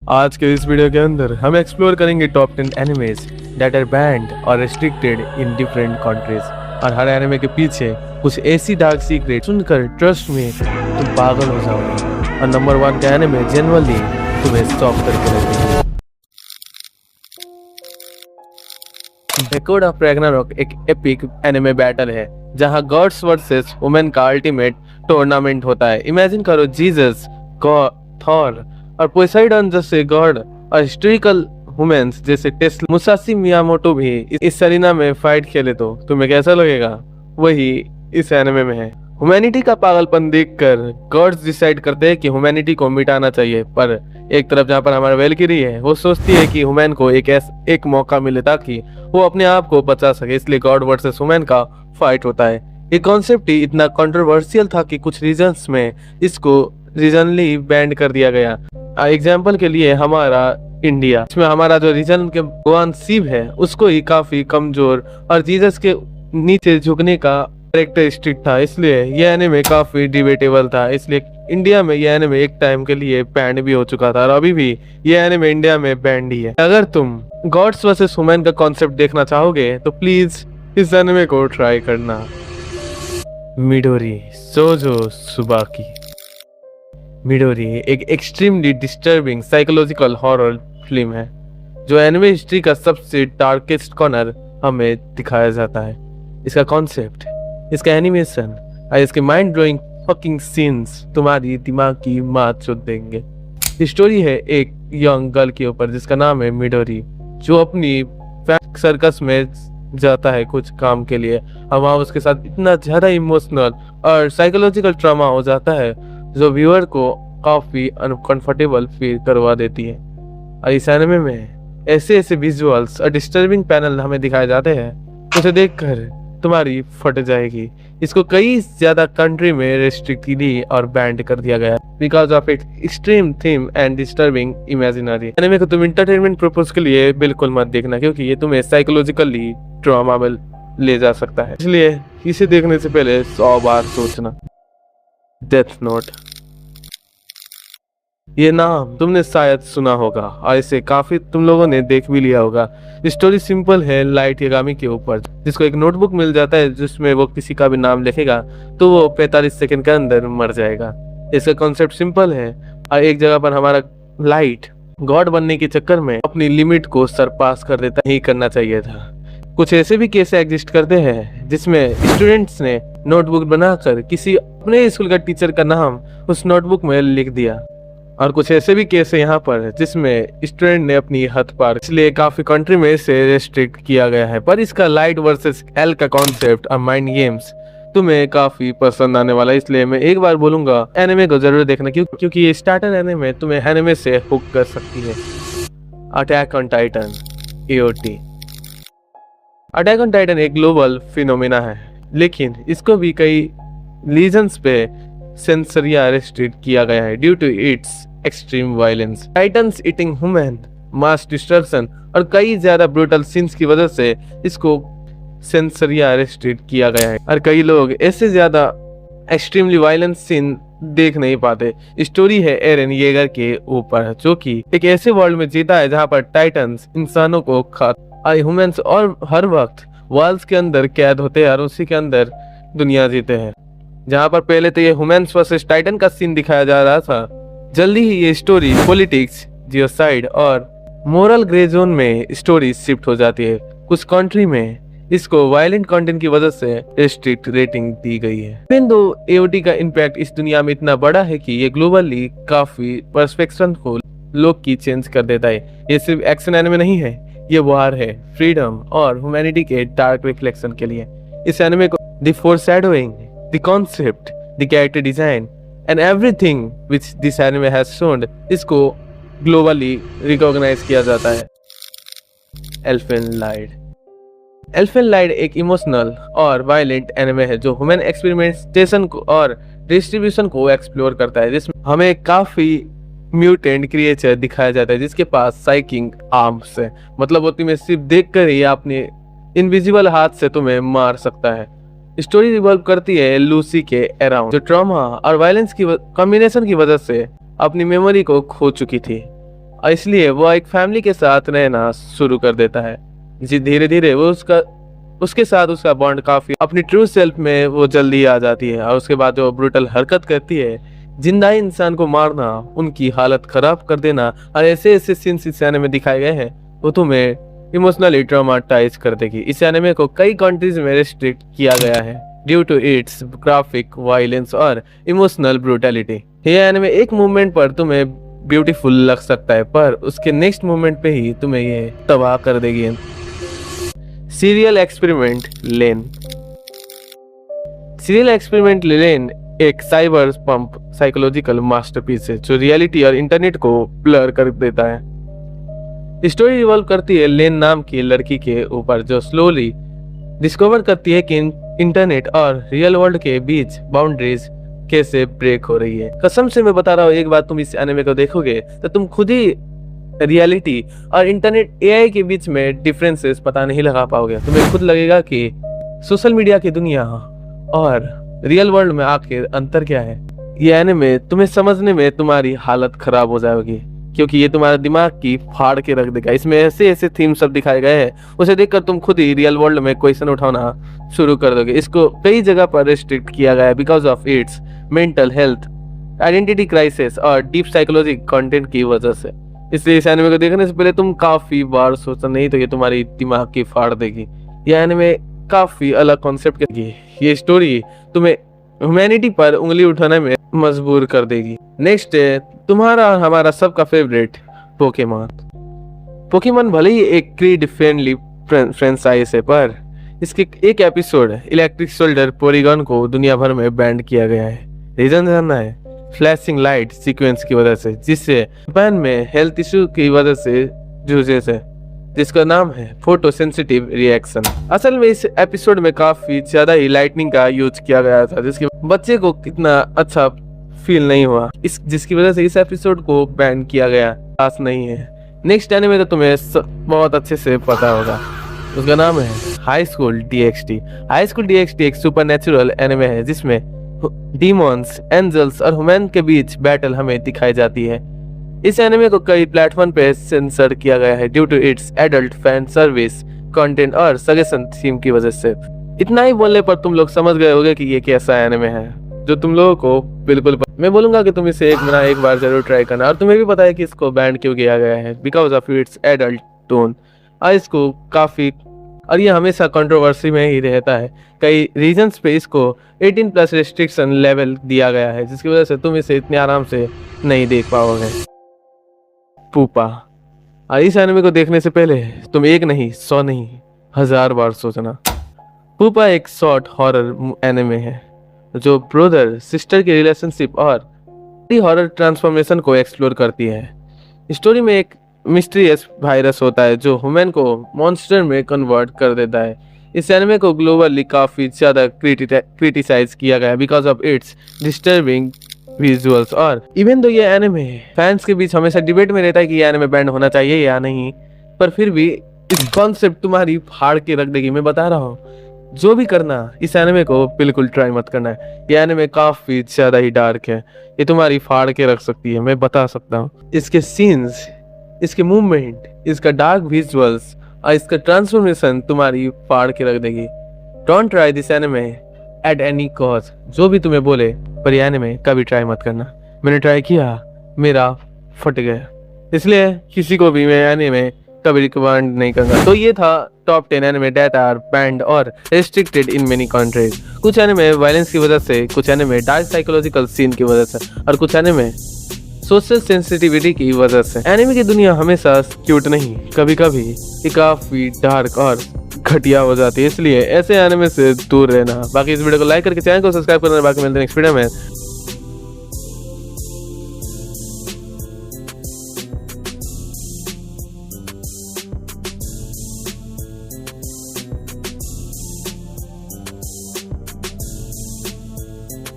आज के इस वीडियो के अंदर हम एक्सप्लोर करेंगे top 10 animes that are banned और रेस्ट्रिक्टेड इन डिफरेंट कंट्रीज। और हर एनिमे के पीछे कुछ ऐसी डार्क सीक्रेट सुनकर ट्रस्ट में तुम पागल हो जाओगे। और नंबर 1 का एनिमे जनरली तुम्हें स्टॉप करके रखेगा। डेकोड ऑफ रैग्नारोक एक एपिक एनिमे बैटल है जहां गॉड्स वर्सेस वुमेन का अल्टीमेट टूर्नामेंट होता है। इमेजिन करो जीसस, थॉर और पोसेइडन जैसे गॉड और हिस्टोरिकल वुमेन्स जैसे टेस्ला, मुसाशी मियामोटो भी इस अरीना में फाइट खेले तो तुम्हें कैसा लगेगा? वही इस एनिमे में है। ह्यूमैनिटी का पागलपन देखकर गॉड्स डिसाइड करते हैं कि ह्यूमैनिटी को मिटाना चाहिए, पर एक तरफ जहाँ पर हमारा वेलकिरी है वो सोचती है कि ह्यूमैन को एक मौका मिले ताकि वो अपने आप को बचा सके, इसलिए गॉड वर्सेस ह्यूमैन का फाइट होता है। ये कॉन्सेप्ट ही इतना कंट्रोवर्शियल था कि कुछ रीजन्स में इसको रीजनली बैंड कर दिया गया। एग्जाम्पल के लिए हमारा इंडिया, इसमें हमारा जो रीजन के भगवान शिव है उसको ही काफी कमजोर और जीसस के नीचे झुकने का कैरेक्टरिस्टिक था, इसलिए ये एनिमे काफी डिबेटेबल था। इसलिए इंडिया में ये एनिमे एक टाइम के लिए बैंड भी हो चुका था और अभी भी ये एनिमे इंडिया में बैंड ही है। अगर तुम गॉड्स वर्सेस वुमेन का कॉन्सेप्ट देखना चाहोगे तो प्लीज इस एनिमे को ट्राई करना। Midori Shojo Tsubaki. मिडोरी एक extremely disturbing psychological horror film है जो एनिमे हिस्ट्री का सबसे डार्केस्ट कॉर्नर हमें दिखाया जाता है। इसका कॉन्सेप्ट, इसका एनिमेशन और इसके माइंड ब्लोइंग फकिंग सीन्स तुम्हारी दिमाग की मात चोट देंगे। स्टोरी है एक यंग गर्ल के ऊपर जिसका नाम है मिडोरी, जो अपनी सर्कस में जाता है कुछ काम के लिए और वहाँ उसके साथ इतना ज्यादा इमोशनल और साइकोलॉजिकल ट्रॉमा हो जाता है जो व्यूअर को काफी अनकंफर्टेबल फील करवा देती है। और इस एनिमे में ऐसे ऐसे विजुअल्स और डिस्टर्बिंग पैनल हमें दिखाए जाते हैं, उसे देखकर तुम्हारी फट जाएगी। इसको कई ज्यादा कंट्री में रेस्ट्रिक्टली और बैंड कर दिया गया because of it extreme theme and disturbing imaginary. Anime को तुम एंटरटेनमेंट पर्पस के लिए बिल्कुल मत देखना, क्योंकि ये तुम्हें साइकोलॉजिकली ट्रॉमा में ले जा सकता है, इसलिए इसे देखने से पहले 100 बार सोचना। डेथ नोट, ये नाम तुमने शायद सुना होगा और इसे काफी तुम लोगों ने देख भी लिया होगा। स्टोरी सिंपल है, लाइट यागामी के ऊपर जिसको एक नोटबुक मिल जाता है जिसमें वो किसी का भी नाम लिखेगा तो वो 45 सेकंड के अंदर मर जाएगा। इसका कॉन्सेप्ट सिंपल है और एक जगह पर हमारा लाइट गॉड बनने के चक्कर में अपनी लिमिट को सरपास कर देता, नहीं करना चाहिए था। कुछ ऐसे भी केस एग्जिस्ट करते हैं जिसमें स्टूडेंट्स ने नोटबुक बनाकर किसी अपने स्कूल का टीचर का नाम उस नोटबुक में लिख दिया, और कुछ ऐसे भी केस है यहाँ पर जिसमें स्टूडेंट ने अपनी हद पार, इसलिए काफी कंट्री में इसे रेस्ट्रिक्ट किया गया है। पर इसका लाइट वर्सेस एल का कॉन्सेप्ट और माइंड गेम्स तुम्हें काफी पसंद आने वाला है, इसलिए मैं एक बार बोलूंगा एनिमे को जरूर देखना, क्योंकि ये स्टार्टर एनिमे तुम्हें एनिमे से हुक कर सकती है। Attack on Titan AOT। Attack on Titan एक ग्लोबल फिनोमेना है, लेकिन इसको भी कई रीजन्स पे सेंसरिया रेस्ट्रिक्ट किया गया है due to its extreme violence, titans eating human, mass destruction और कई ज्यादा ब्रूटल सीन्स की वजह से इसको सेंसरिया रेस्ट्रिक्ट किया गया है। और कई लोग ऐसे ज्यादा एक्सट्रीमली वायलेंस सीन देख नहीं पाते। स्टोरी है एरन येगर के ऊपर, जो कि एक ऐसे वर्ल्ड में जीता है जहाँ पर टाइटन्स इंसानों को खाते ह्यूमंस और हर वक्त वॉल्स के अंदर कैद होते हैं और उसी के अंदर दुनिया जीते हैं। जहाँ पर पहले तो ये ह्यूमंस वर्सेस टाइटन का सीन दिखाया जा रहा था, जल्दी ही ये स्टोरी पॉलिटिक्स, जियोसाइड और मोरल ग्रे जोन में स्टोरी शिफ्ट हो जाती है। कुछ कंट्री में इसको वायलेंट कंटेंट की वजह से रेस्ट्रिक्ट रेटिंग दी गई है। इवन दो AOT का इम्पैक्ट इस दुनिया में इतना बड़ा है कि ये ग्लोबली काफी पर्सपेक्शन को लोग की चेंज कर देता है। ये सिर्फ एक्शन एनिमे नहीं है, ये वार है फ्रीडम और ह्यूमैनिटी के डार्क रिफ्लेक्शन के लिए। इस एनिमे को the foreshadowing, the concept, the character design and everything which this anime has shown, इसको ग्लोबली रिकॉग्नाइज किया जाता है। Elfen Lied. एल्फेन लाइट एक इमोशनल और वायलेंट एनिमे है जो ह्यूमन एक्सपेरिमेंटेशन को और डिस्ट्रीब्यूशन को एक्सप्लोर करता है, जिसमें हमें काफी म्यूटेंट क्रिएचर दिखाया जाता है जिसके पास साइकिंग आर्म्स है, मतलब वो तुम्हें सिर्फ देखकर ही अपने इनविजिबल हाथ से तुम्हें मार सकता है। स्टोरी रिवॉल्व करती है लूसी के अराउंड, जो ट्रॉमा और वायलेंस की कॉम्बिनेशन की वजह से अपनी मेमोरी को खो चुकी थी। और इसलिए वो एक फैमिली के साथ रहना शुरू कर देता है। जी धीरे धीरे वो उसके साथ उसका बॉन्ड काफी अपनी ट्रू सेल्फ में वो जल्दी आ जाती है। और उसके बाद वो ब्रूटल हरकत करती है, जिंदा इंसान को मारना, उनकी हालत खराब कर देना, और ऐसे ऐसे सीन्स इस एनिमे में दिखाए गए हैं वो तुम्हें इमोशनली ट्रॉमाटाइज कर देगी। इस एनिमे को कई कंट्रीज में रेस्ट्रिक्ट किया गया है due to its graphic violence और इमोशनल ब्रूटैलिटी। ये एनिमे एक मूवमेंट पर तुम्हें ब्यूटीफुल लग सकता है, पर उसके नेक्स्ट मूवमेंट पे ही तुम्हें ये तबाह कर देगी। सीरियल एक्सपेरिमेंट लेन। सीरियल एक्सपेरिमेंट लेन एक साइबर पंप साइकोलॉजिकल मास्टरपीस है जो रियलिटी और इंटरनेट को ब्लर कर देता है। स्टोरी रिवॉल्व करती है लेन नाम की लड़की के ऊपर, जो स्लोली डिस्कवर करती है कि इंटरनेट और रियल वर्ल्ड के बीच बाउंड्रीज कैसे ब्रेक हो रही है। कसम से मैं बता रहा हूँ, एक बार तुम इस एनिमे को देखोगे तो तुम खुद ही रियलिटी और इंटरनेट एआई के बीच में डिफरेंसेस पता नहीं लगा पाओगे। तुम्हें खुद लगेगा कि सोशल मीडिया की दुनिया और रियल वर्ल्ड में आखिर अंतर क्या है। ये एनिमे तुम्हें समझने में तुम्हारी हालत खराब हो जाएगी, क्योंकि ये तुम्हारे दिमाग की फाड़ के रख देगा। इसमें ऐसे ऐसे थीम सब दिखाए गए हैं, उसे देखकर तुम खुद ही रियल वर्ल्ड में क्वेश्चन उठाना शुरू कर दोगे। इसको कई जगह पर रेस्ट्रिक्ट किया गया है because of its mental health, identity crisis और डीप साइकोलॉजी कंटेंट की वजह से। इसलिए इस एनिमे को देखने से पहले तुम काफी बार सोचना, नहीं तो ये तुम्हारी दिमाग की फाड़ देगी। यह एनिमे काफी अलग कॉन्सेप्ट की, ये स्टोरी तुम्हें ह्यूमैनिटी पर उंगली उठाने में मजबूर कर देगी। नेक्स्ट है तुम्हारा और हमारा सबका फेवरेट पोकेमॉन। पोकेमॉन भले ही एक क्रीड फ्रेंडली फ्रेंचाइज है, पर इसके एक एपिसोड इलेक्ट्रिक शोल्डर पोरीगन को दुनिया भर में बैन किया गया है। रीजन जानना है? फ्लैशिंग लाइट सीक्वेंस की वजह से, जिससे जापान में हेल्थ इशू की वजह से जूझे थे, जिसका नाम है फोटो सेंसिटिव रिएक्शन। असल में इस एपिसोड में काफी ज्यादा ही लाइटनिंग का यूज किया गया था, जिसके बच्चे को कितना अच्छा फील नहीं हुआ, जिसकी वजह से इस एपिसोड को बैन किया गया। खास नहीं है। नेक्स्ट एनिमे तो तुम्हें बहुत अच्छे से पता होगा, उसका नाम है high school DxD। High school DxD एक सुपरनैचुरल एनिमे है जिसमें डीमॉन्स, एंजल्स और ह्यूमन के बीच बैटल हमें दिखाई जाती है। इस एनिमे को कई प्लेटफॉर्म पे सेंसर किया गया है due to its adult fan service content और सजेशन थीम की वजह से। इतना ही बोलने पर तुम लोग समझ गए होंगे कि ये कैसा एनिमे है, जो तुम लोगों को बिल्कुल मैं बोलूंगा कि तुम इसे एक बार जरूर ट्राई करना। और तुम्हें भी पता है कि इसको बैन क्यों किया गया है, because of its adult tone. और इसको काफी, और ये हमेशा कंट्रोवर्सी में ही रहता है, कई रीजन्स पे इसको 18+ रेस्ट्रिक्शन लेवल दिया गया है, जिसकी वजह से तुम इसे इतने आराम से नहीं देख पाओगे। पूपा। और इस एनिमे को देखने से पहले तुम एक नहीं, 100 नहीं, 1000 बार सोचना। पूपा एक शॉर्ट हॉरर एनिमे है जो ब्रदर सिस्टर की रिलेशनशिप और हॉरर ट्रांसफॉर्मेशन को एक्सप्लोर करती है। स्टोरी में एक मिस्टीरियस वायरस होता है जो ह्यूमन को मॉन्स्टर में कन्वर्ट कर देता है। इस एनिमे को ग्लोबली काफी ज्यादा क्रिटिसाइज किया गया because of its disturbing visuals. और इवन दो ये एनिमे फैंस के बीच हमेशा डिबेट में रहता है कि ये एनिमे बैन होना चाहिए या नहीं, पर फिर भी इस कॉन्सेप्ट तुम्हारी फाड़ के रख देगी। मैं बता रहा हूँ, जो भी करना इस एनिमे को बिल्कुल ट्राई मत करना है। ये एनिमे काफी ज्यादा ही डार्क है, ये तुम्हारी फाड़ के रख सकती है, मैं बता सकता हूँ। इसके सीन्स, इसके मूवमेंट, इसका डार्क विजुअल्स और इसका ट्रांसफॉर्मेशन तुम्हारी फाड़ के रख देगी। Don't try this anime at any cost. जो भी तुम्हें बोले, पर ये एनिमे कभी ट्राई मत करना। मैंने ट्राई किया, मेरा फट गया, इसलिए किसी को भी मैं एनिमे कभी रिकमेंड नहीं करूंगा। तो ये था top 10 anime that are banned और रेस्ट्रिक्टेड इन मेनी कंट्रीज। कुछ एनिमे वायलेंस की वजह से, कुछ एनिमे डार्क साइकोलॉजिकल सीन की वजह से, और कुछ एनिमे सोशल सेंसिटिविटी की वजह से। एनिमे की दुनिया हमेशा क्यूट नहीं, कभी कभी ये काफी डार्क और घटिया हो जाती है, इसलिए ऐसे एनिमे से दूर रहना। बाकी इस वीडियो को लाइक करके चैनल को सब्सक्राइब करना। बाकी मिलते हैं नेक्स्ट वीडियो में।